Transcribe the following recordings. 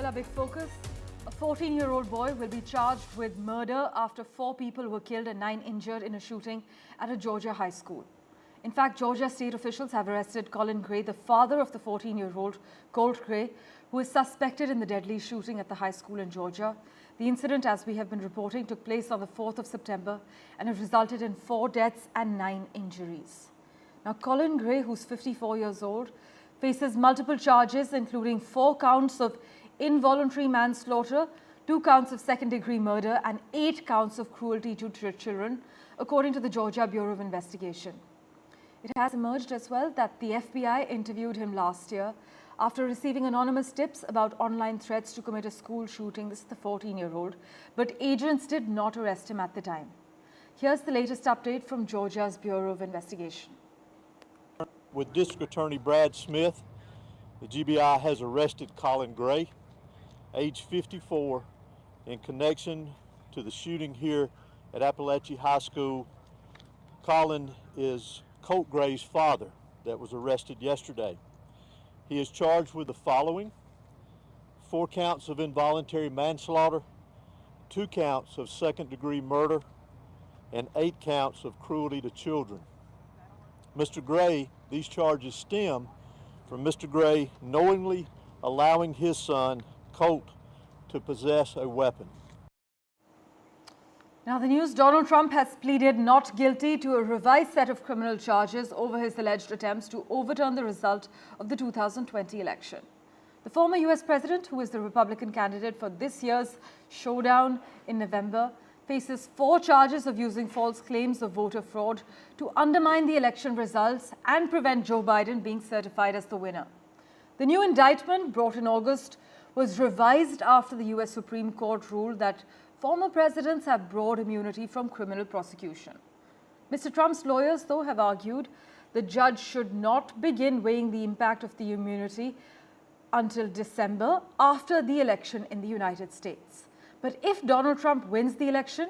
Well, a big focus. A 14-year-old boy will be charged with murder after 4 people were killed and 9 injured in a shooting at a Georgia high school. In fact, Georgia state officials have arrested Colin Gray, the father of the 14-year-old Colt Gray, who is suspected in the deadly shooting at the high school in Georgia. The incident, as we have been reporting, took place on the 4th of September and it resulted in 4 deaths and 9 injuries. Now, Colin Gray, who's 54 years old, faces multiple charges, including 4 counts of involuntary manslaughter, 2 counts of second-degree murder, and 8 counts of cruelty to children, according to the Georgia Bureau of Investigation. It has emerged as well that the FBI interviewed him last year after receiving anonymous tips about online threats to commit a school shooting. This is the 14-year-old, but agents did not arrest him at the time. Here's the latest update from Georgia's Bureau of Investigation. With District Attorney Brad Smith, the GBI has arrested Colin Gray, age 54, in connection to the shooting here at Appalachia High School. Colin is Colt Gray's father that was arrested yesterday. He is charged with the following: 4 counts of involuntary manslaughter, 2 counts of second-degree murder, and 8 counts of cruelty to children. Mr. Gray, these charges stem from Mr. Gray knowingly allowing his son, Colt, to possess a weapon. Now, the news: Donald Trump has pleaded not guilty to a revised set of criminal charges over his alleged attempts to overturn the result of the 2020 election. The former US president, who is the Republican candidate for this year's showdown in November, faces 4 charges of using false claims of voter fraud to undermine the election results and prevent Joe Biden being certified as the winner. The new indictment, brought in August, was revised after the US Supreme Court ruled that former presidents have broad immunity from criminal prosecution. Mr. Trump's lawyers, though, have argued the judge should not begin weighing the impact of the immunity until December, after the election in the United States. But if Donald Trump wins the election,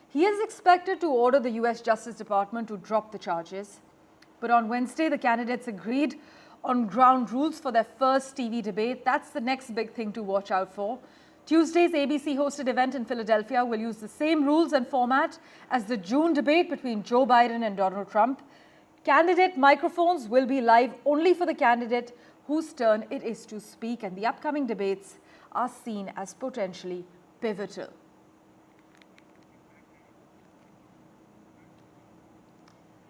he is expected to order the US Justice Department to drop the charges. But on Wednesday, the candidates agreed on ground rules for their first TV debate. That's the next big thing to watch out for. Tuesday's ABC-hosted event in Philadelphia will use the same rules and format as the June debate between Joe Biden and Donald Trump. Candidate microphones will be live only for the candidate whose turn it is to speak, and the upcoming debates are seen as potentially pivotal.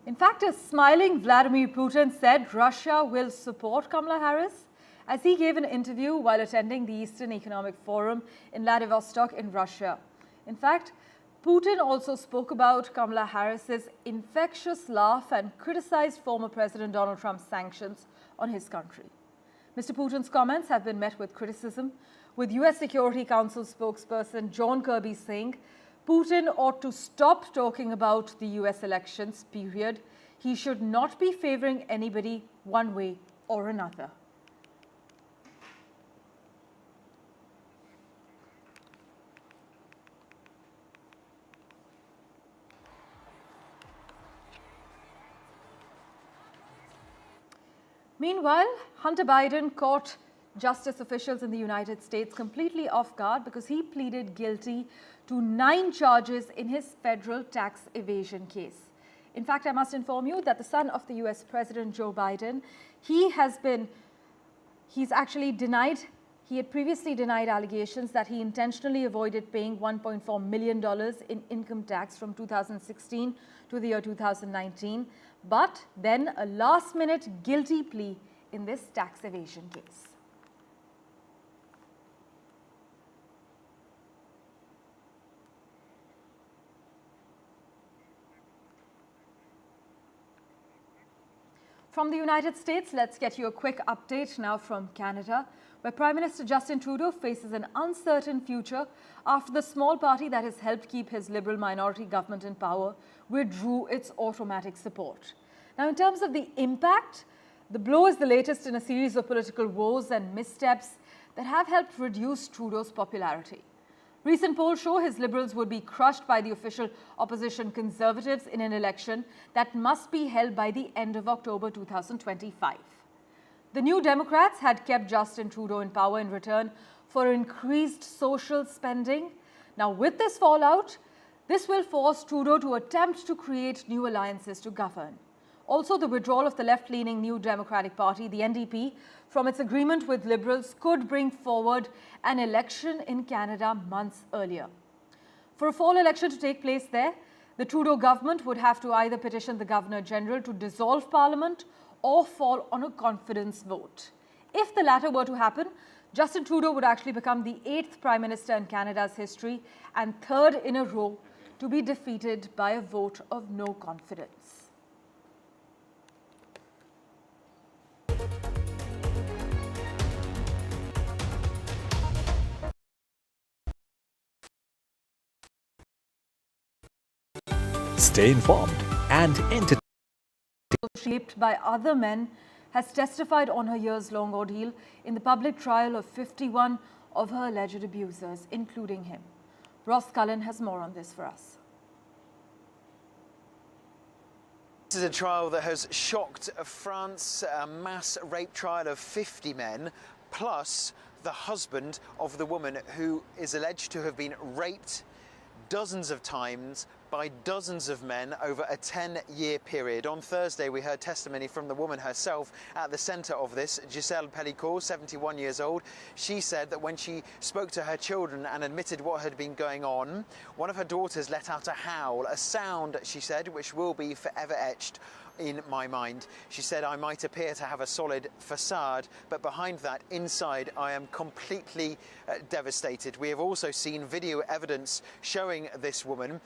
In fact, a smiling Vladimir Putin said Russia will support Kamala Harris as he gave an interview while attending the Eastern Economic Forum in Vladivostok in Russia. In fact, Putin also spoke about Kamala Harris's infectious laugh and criticized former President Donald Trump's sanctions on his country. Mr. Putin's comments have been met with criticism, with US Security Council spokesperson John Kirby saying Putin ought to stop talking about the US elections, period. He should not be favoring anybody one way or another. Meanwhile, Hunter Biden caught justice officials in the United States completely off guard because he pleaded guilty to 9 charges in his federal tax evasion case. In fact, I must inform you that the son of the US President Joe Biden, he had previously denied allegations that he intentionally avoided paying $1.4 million in income tax from 2016 to the year 2019, but then a last-minute guilty plea in this tax evasion case. From the United States, let's get you a quick update now from Canada, where Prime Minister Justin Trudeau faces an uncertain future after the small party that has helped keep his Liberal minority government in power withdrew its automatic support. Now, in terms of the impact, the blow is the latest in a series of political woes and missteps that have helped reduce Trudeau's popularity. Recent polls show his Liberals would be crushed by the official opposition Conservatives in an election that must be held by the end of October 2025. The New Democrats had kept Justin Trudeau in power in return for increased social spending. Now, with this fallout, this will force Trudeau to attempt to create new alliances to govern. Also, the withdrawal of the left-leaning New Democratic Party, the NDP, from its agreement with Liberals could bring forward an election in Canada months earlier. For a fall election to take place there, the Trudeau government would have to either petition the Governor-General to dissolve Parliament or fall on a confidence vote. If the latter were to happen, Justin Trudeau would actually become the 8th Prime Minister in Canada's history and 3rd in a row to be defeated by a vote of no confidence. Stay informed and entertained. Shaped by other men, has testified on her years-long ordeal in the public trial of 51 of her alleged abusers, including him. Ross Cullen has more on this for us. This is a trial that has shocked France, a mass rape trial of 50 men, plus the husband of the woman who is alleged to have been raped dozens of times by dozens of men over a 10-year period. On Thursday, we heard testimony from the woman herself at the centre of this, Giselle Pellicourt, 71 years old. She said that when she spoke to her children and admitted what had been going on, one of her daughters let out a howl, a sound, she said, which will be forever etched in my mind. She said, I might appear to have a solid facade, but behind that, inside, I am completely devastated. We have also seen video evidence showing this woman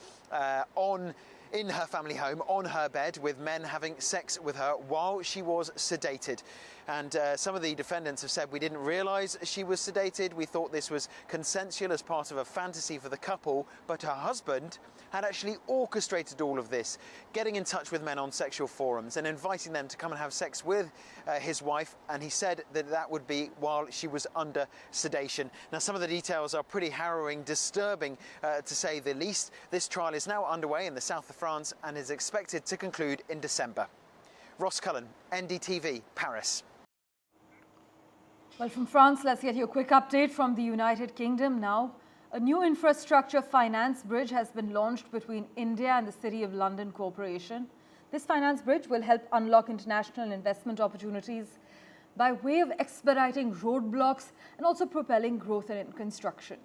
in her family home, on her bed, with men having sex with her while she was sedated. And some of the defendants have said, we didn't realise she was sedated. We thought this was consensual as part of a fantasy for the couple, but her husband had actually orchestrated all of this, getting in touch with men on sexual forums and inviting them to come and have sex with his wife. And he said that that would be while she was under sedation. Now, some of the details are pretty harrowing, disturbing to say the least. This trial is now underway in the south of France and is expected to conclude in December. Ross Cullen, NDTV, Paris. Well, from France, let's get you a quick update from the United Kingdom now. A new infrastructure finance bridge has been launched between India and the City of London Corporation. This finance bridge will help unlock international investment opportunities by way of expediting roadblocks and also propelling growth in construction.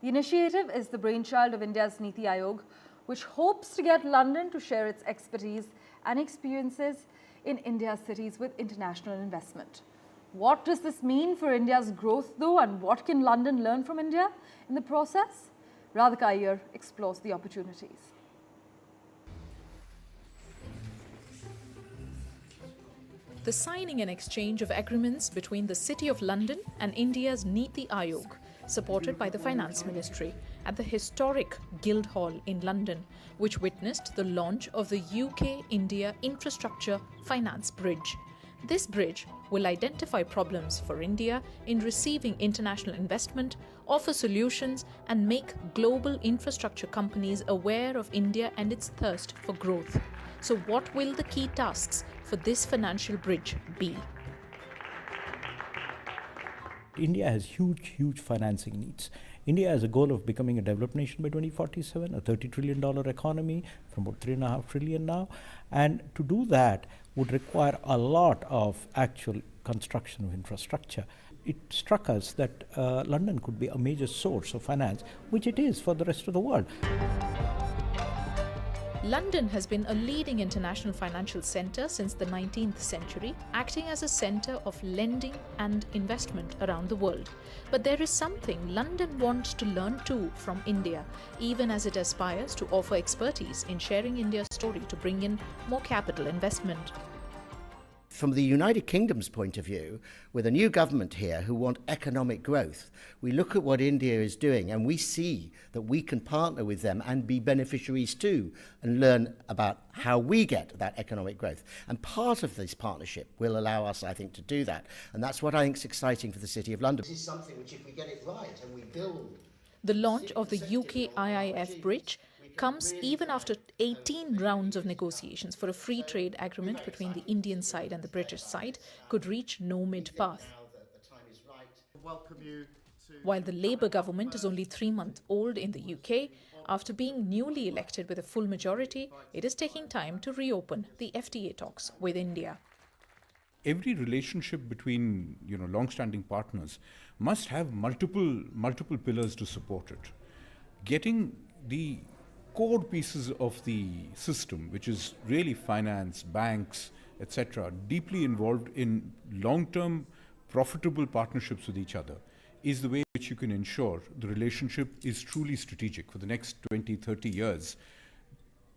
The initiative is the brainchild of India's Niti Aayog, which hopes to get London to share its expertise and experiences in India's cities with international investment. What does this mean for India's growth, though, and what can London learn from India in the process? Radhika Iyer explores the opportunities. The signing and exchange of agreements between the City of London and India's Niti Aayog, supported by the Finance Ministry, at the historic Guildhall in London, which witnessed the launch of the UK-India Infrastructure Finance Bridge. This bridge will identify problems for India in receiving international investment, offer solutions, and make global infrastructure companies aware of India and its thirst for growth. So what will the key tasks for this financial bridge be? India has huge financing needs. India has a goal of becoming a developed nation by 2047, a $30 trillion economy from about $3.5 trillion now. And to do that would require a lot of actual construction of infrastructure. It struck us that London could be a major source of finance, which it is for the rest of the world. London has been a leading international financial centre since the 19th century, acting as a centre of lending and investment around the world. But there is something London wants to learn too from India, even as it aspires to offer expertise in sharing India's story to bring in more capital investment. From the United Kingdom's point of view, with a new government here who want economic growth, we look at what India is doing and we see that we can partner with them and be beneficiaries too and learn about how we get that economic growth. And part of this partnership will allow us, I think, to do that. And that's what I think is exciting for the City of London. This is something which, if we get it right and we build... The launch of the UK-IIF bridge comes even after 18 rounds of negotiations for a free trade agreement between the Indian side and the British side could reach no mid-path. Now the time is right. Welcome you While the Labour government is only 3 months old in the UK, after being newly elected with a full majority, it is taking time to reopen the FTA talks with India. Every relationship between long-standing partners must have multiple pillars to support it. Getting the core pieces of the system, which is really finance, banks, etc., deeply involved in long-term profitable partnerships with each other, is the way in which you can ensure the relationship is truly strategic for the next 20, 30 years.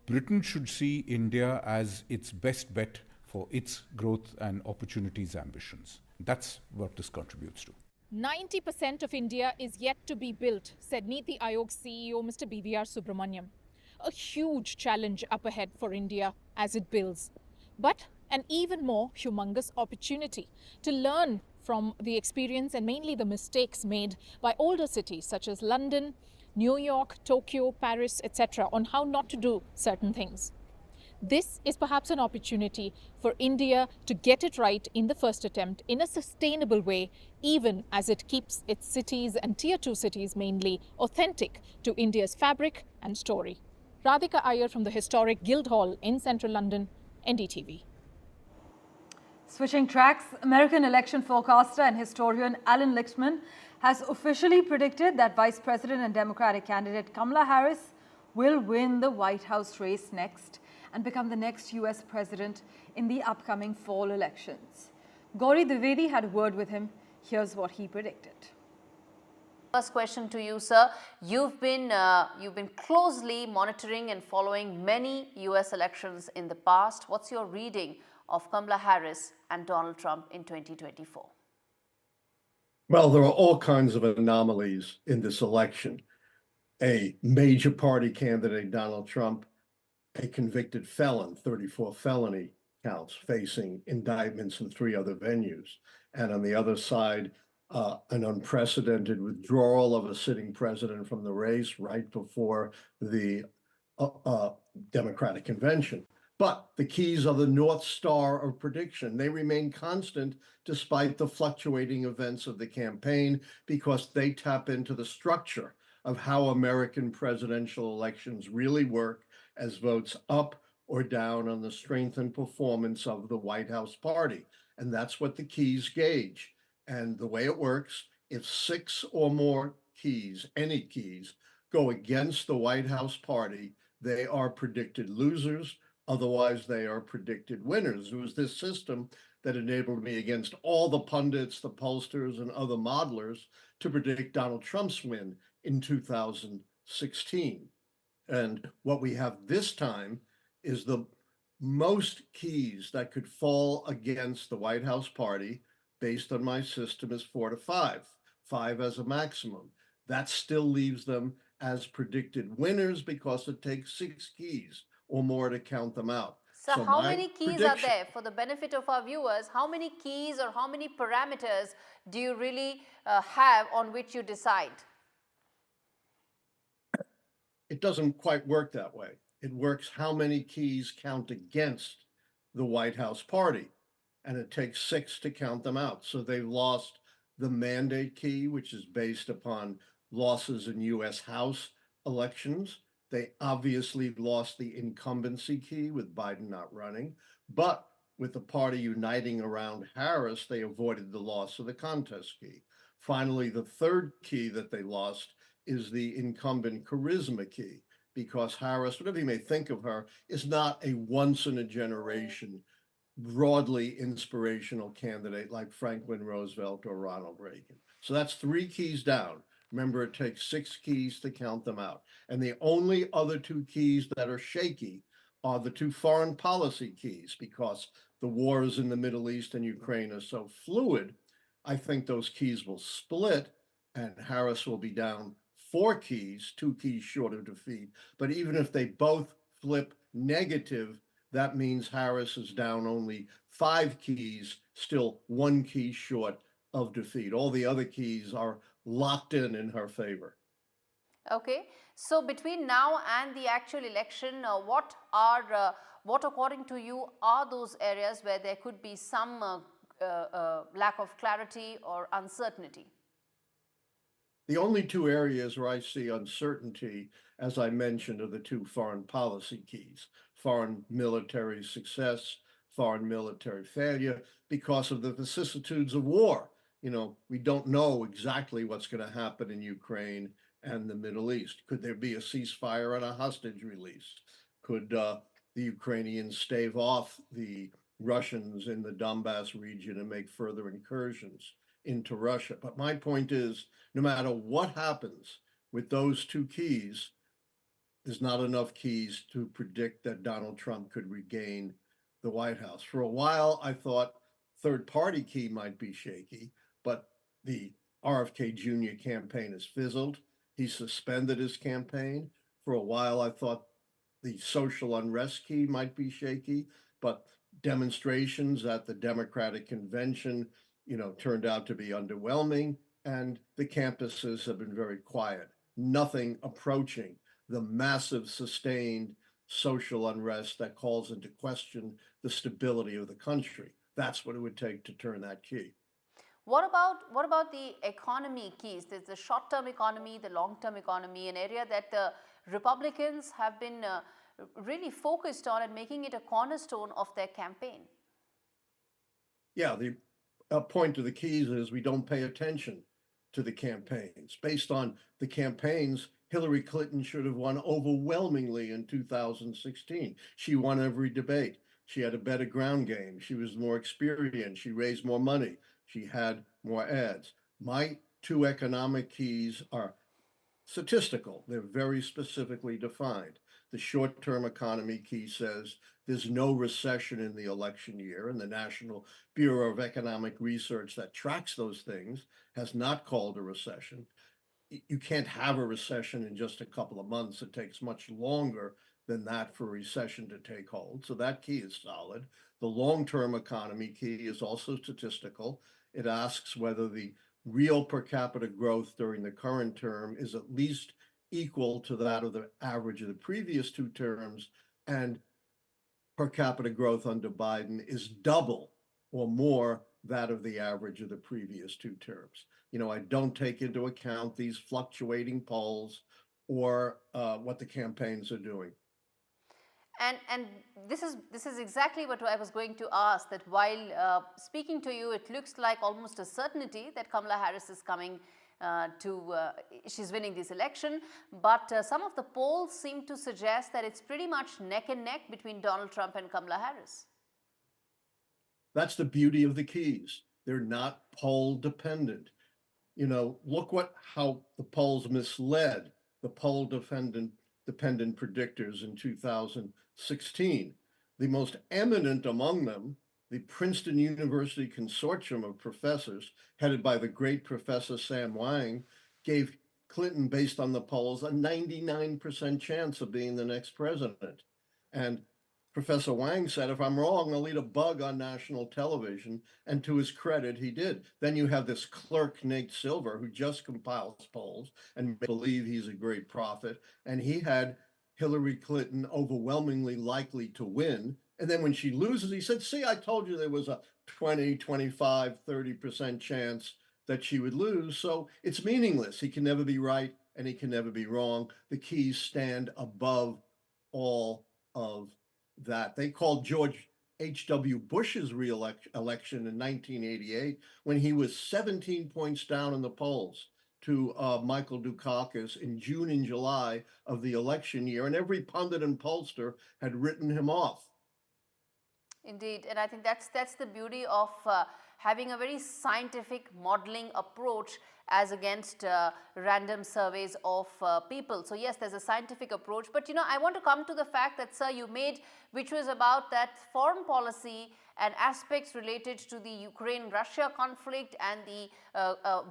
Britain should see India as its best bet for its growth and opportunities ambitions. That's what this contributes to. 90% of India is yet to be built, said Niti Aayog CEO Mr. BVR Subramaniam. A huge challenge up ahead for India as it builds, but an even more humongous opportunity to learn from the experience and mainly the mistakes made by older cities such as London, New York, Tokyo, Paris, etc. on how not to do certain things. This is perhaps an opportunity for India to get it right in the first attempt in a sustainable way, even as it keeps its cities and Tier 2 cities mainly authentic to India's fabric and story. Radhika Iyer from the historic Guildhall in central London, NDTV. Switching tracks, American election forecaster and historian Alan Lichtman has officially predicted that Vice President and Democratic candidate Kamala Harris will win the White House race next and become the next US president in the upcoming fall elections. Gauri Dwivedi had a word with him. Here's what he predicted. First question to you, sir. You've been closely monitoring and following many US elections in the past. What's your reading of Kamala Harris and Donald Trump in 2024? Well, there are all kinds of anomalies in this election. A major party candidate, Donald Trump, a convicted felon, 34 felony counts, facing indictments in 3 other venues. And on the other side, an unprecedented withdrawal of a sitting president from the race right before the Democratic convention. But the keys are the North Star of prediction. They remain constant despite the fluctuating events of the campaign because they tap into the structure of how American presidential elections really work as votes up or down on the strength and performance of the White House party. And that's what the keys gauge. And the way it works, if 6 or more keys, any keys, go against the White House party, they are predicted losers. Otherwise, they are predicted winners. It was this system that enabled me against all the pundits, the pollsters, and other modelers to predict Donald Trump's win in 2016. And what we have this time is the most keys that could fall against the White House party based on my system is 4 to 5, 5 as a maximum. That still leaves them as predicted winners because it takes 6 keys or more to count them out. So how many keys are there? For the benefit of our viewers, how many keys or how many parameters do you really have on which you decide? It doesn't quite work that way. It works how many keys count against the White House party, and it takes 6 to count them out. So they lost the mandate key, which is based upon losses in US House elections. They obviously lost the incumbency key with Biden not running, but with the party uniting around Harris, they avoided the loss of the contest key. Finally, the third key that they lost is the incumbent charisma key, because Harris, whatever you may think of her, is not a once-in-a-generation, broadly inspirational candidate like Franklin Roosevelt or Ronald Reagan. So that's 3 keys down. Remember, it takes 6 keys to count them out. And the only other 2 keys that are shaky are the 2 foreign policy keys, because the wars in the Middle East and Ukraine are so fluid. I think those keys will split and Harris will be down 4 keys, 2 keys short of defeat. But even if they both flip negative, that means Harris is down only 5 keys, still 1 key short of defeat. All the other keys are locked in her favor. Okay, so between now and the actual election, what according to you are those areas where there could be some lack of clarity or uncertainty? The only two areas where I see uncertainty, as I mentioned, are the two foreign policy keys: foreign military success, foreign military failure, because of the vicissitudes of war. We don't know exactly what's going to happen in Ukraine and the Middle East. Could there be a ceasefire and a hostage release? Could the Ukrainians stave off the Russians in the Donbass region and make further incursions into Russia? But my point is, no matter what happens with those two keys, there's not enough keys to predict that Donald Trump could regain the White House. For a while, I thought third party key might be shaky, but the RFK Jr. campaign has fizzled. He suspended his campaign. For a while, I thought the social unrest key might be shaky, but demonstrations at the Democratic convention, turned out to be underwhelming, and the campuses have been very quiet. Nothing approaching the massive sustained social unrest that calls into question the stability of the country. That's what it would take to turn that key. What about the economy keys? There's the short-term economy, the long-term economy, an area that the Republicans have been really focused on and making it a cornerstone of their campaign. Yeah, the point of the keys is we don't pay attention to the campaigns. Based on the campaigns, Hillary Clinton should have won overwhelmingly in 2016. She won every debate. She had a better ground game. She was more experienced. She raised more money. She had more ads. My two economic keys are statistical. They're very specifically defined. The short-term economy key says there's no recession in the election year, and the National Bureau of Economic Research that tracks those things has not called a recession. You can't have a recession in just a couple of months. It takes much longer than that for a recession to take hold. So that key is solid. The long-term economy key is also statistical. It asks whether the real per capita growth during the current term is at least equal to that of the average of the previous two terms, and per capita growth under Biden is double or more that of the average of the previous two terms. I don't take into account these fluctuating polls or what the campaigns are doing. And this is exactly what I was going to ask, that while speaking to you, it looks like almost a certainty that Kamala Harris is coming she's winning this election, but some of the polls seem to suggest that it's pretty much neck and neck between Donald Trump and Kamala Harris. That's the beauty of the keys. They're not poll dependent. Look how the polls misled the poll dependent predictors in 2016. The most eminent among them, the Princeton University Consortium of professors, headed by the great Professor Sam Wang, gave Clinton, based on the polls, a 99% chance of being the next president. And Professor Wang said, if I'm wrong, I'll eat a bug on national television. And to his credit, he did. Then you have this clerk, Nate Silver, who just compiles polls and believe he's a great prophet. And he had Hillary Clinton overwhelmingly likely to win. And then when she loses, he said, see, I told you there was a 20, 25, 30% chance that she would lose. So it's meaningless. He can never be right and he can never be wrong. The keys stand above all of that. They called George H.W. Bush's election in 1988 when he was 17 points down in the polls to Michael Dukakis in June and July of the election year, and every pundit and pollster had written him off. Indeed, and I think that's the beauty of having a very scientific modeling approach as against random surveys of people. So yes, there's a scientific approach, but I want to come to the fact that, sir, you made, which was about that foreign policy and aspects related to the Ukraine-Russia conflict and the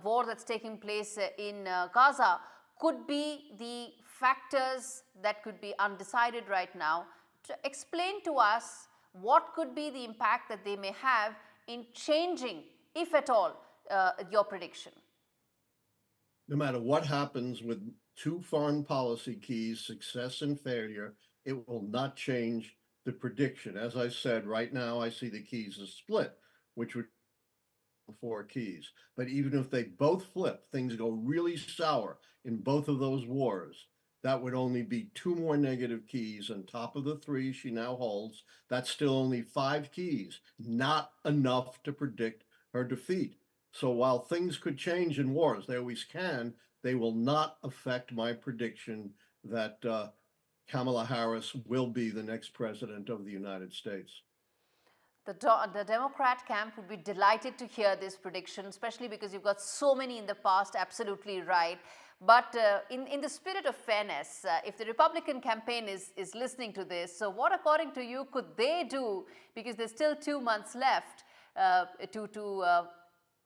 war that's taking place in Gaza could be the factors that could be undecided right now. To explain to us what could be the impact that they may have in changing, if at all, your prediction? No matter what happens with two foreign policy keys, success and failure, it will not change the prediction. As I said, right now I see the keys as split, which would 4 keys. But even if they both flip, things go really sour in both of those wars, that would only be 2 more negative keys on top of the 3 she now holds. That's still only 5 keys, not enough to predict her defeat. So while things could change in wars, they always can, they will not affect my prediction that Kamala Harris will be the next president of the United States. The Democrat camp would be delighted to hear this prediction, especially because you've got so many in the past, absolutely right. But in the spirit of fairness, if the Republican campaign is listening to this, so what, according to you, could they do, because there's still 2 months left, to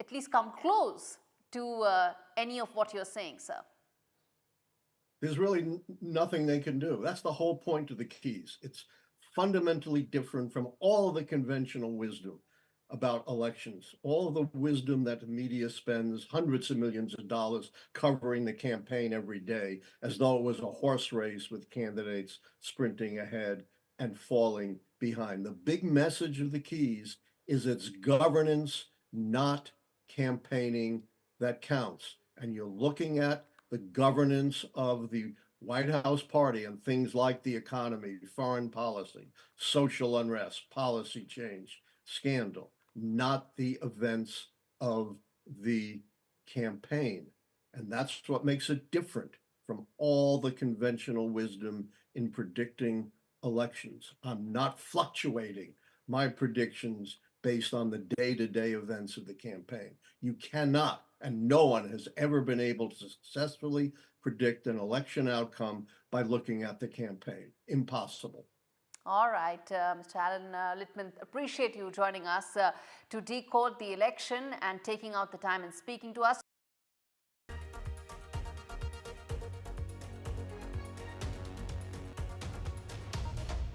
at least come close to any of what you're saying, sir? There's really nothing they can do. That's the whole point of the keys. It's fundamentally different from all of the conventional wisdom about elections, all of the wisdom that the media spends hundreds of millions of dollars covering the campaign every day, as though it was a horse race with candidates sprinting ahead and falling behind. The big message of the keys is it's governance, not campaigning, that counts. And you're looking at the governance of the White House party and things like the economy, foreign policy, social unrest, policy change, scandal, not the events of the campaign. And that's what makes it different from all the conventional wisdom in predicting elections. I'm not fluctuating my predictions based on the day-to-day events of the campaign. You cannot, and no one has ever been able to successfully predict an election outcome by looking at the campaign. Impossible. All right, Mr. Alan Littman, appreciate you joining us to decode the election and taking out the time and speaking to us.